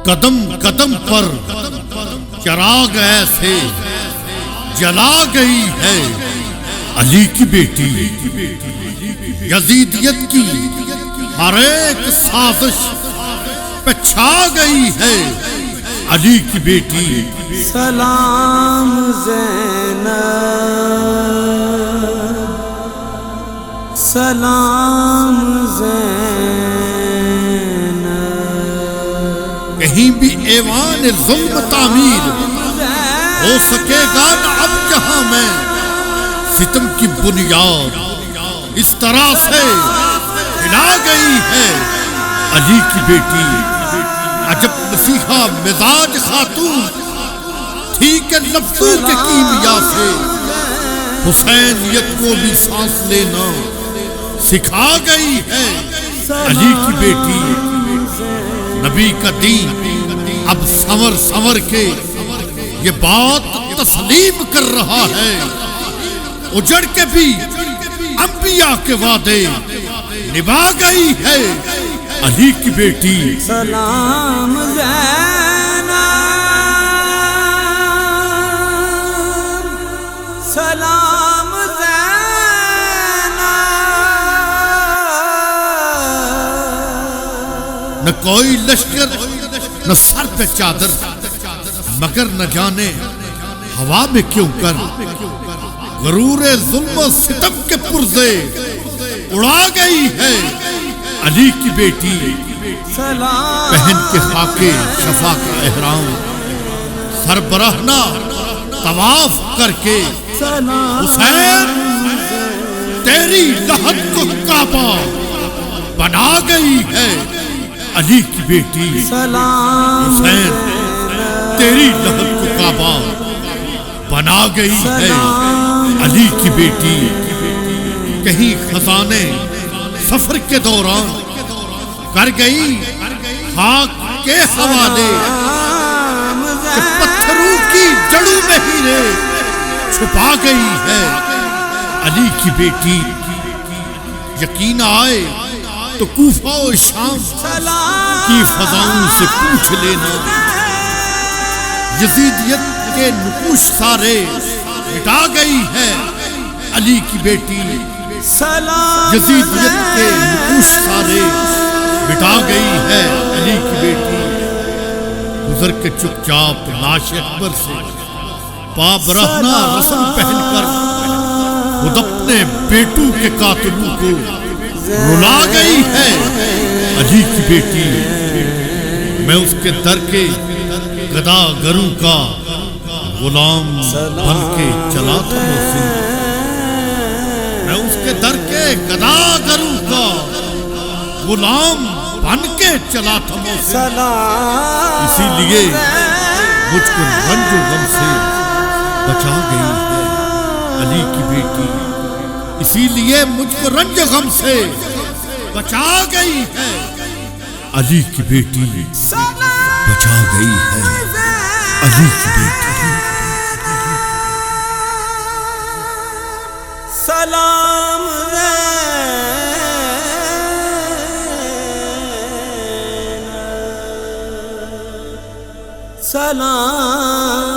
قدم قدم پر چراغ ایسے جلا گئی ہے علی کی بیٹی، یزیدیت کی ہر ایک سازش پہ چھا گئی ہے علی کی بیٹی۔ سلام زینب، سلام زینب، کہیں بھی ایوان ظلم تعمیر ہو سکے گا نہ اب جہاں میں، ستم کی بنیاد اس طرح سے ہلا گئی ہے علی کی بیٹی۔ عجب مسیحا مزاج خاتون تھی کہ لفظوں کے کیمیا سے حسینیت کو بھی سانس لینا سکھا گئی ہے علی کی بیٹی۔ نبی کا دین اب سنور سنور کے یہ بات تسلیم کر رہا ہے، اجڑ کے بھی انبیاء کے وعدے نبھا گئی ہے علی کی بیٹی۔ سلام زینب، سلام زینب، نہ کوئی لشکر نہ سر پہ چادر، مگر نہ جانے ہوا میں کیوں کر غرور ظلم و ستم کے پرزے اڑا گئی ہے علی کی بیٹی۔ پہن کے خاکے شفا کا احرام، سر برہنہ طواف کر کے حسین تیری لحد کو کعبہ بنا گئی ہے علی کی بیٹی۔ حسین تیری لحد کو کعبہ بنا گئی ہے علی کی بیٹی۔ کہیں خزانے سفر کے دوران کر گئی خاک کے حوالے، کہ پتھروں کی جڑوں میں ہیرے چھپا گئی ہے علی کی بیٹی۔ یقین آئے تو کوفہ و شام کی فضاؤں سے پوچھ لینا، یزیدیت کے نقوش سارے مٹا گئی ہے علی کی بیٹی۔ یزیدیت کے نقوش سارے مٹا گئی ہے علی کی بیٹی۔ گزر کے چپ چاپ لاش اکبر سے پا برہنہ رسم پہن کر خود اپنے بیٹوں کے قاتلوں کو رلا گئی ہے علی کی بیٹی۔ میں اس کے در کے گدا گروں کا غلام بن کے چلا تھا محسن، میں اس کے در کے گدا گروں کا غلام بن کے چلا تھا محسن۔ اسی لیے مجھ کو رنج و غم سے بچا گئی ہے علی کی بیٹی، اسی لیے مجھ کو رنج و غم سے بچا گئی ہے علی کی بیٹی، بچا گئی ہے علی کی بیٹی۔ سلام زینب، سلام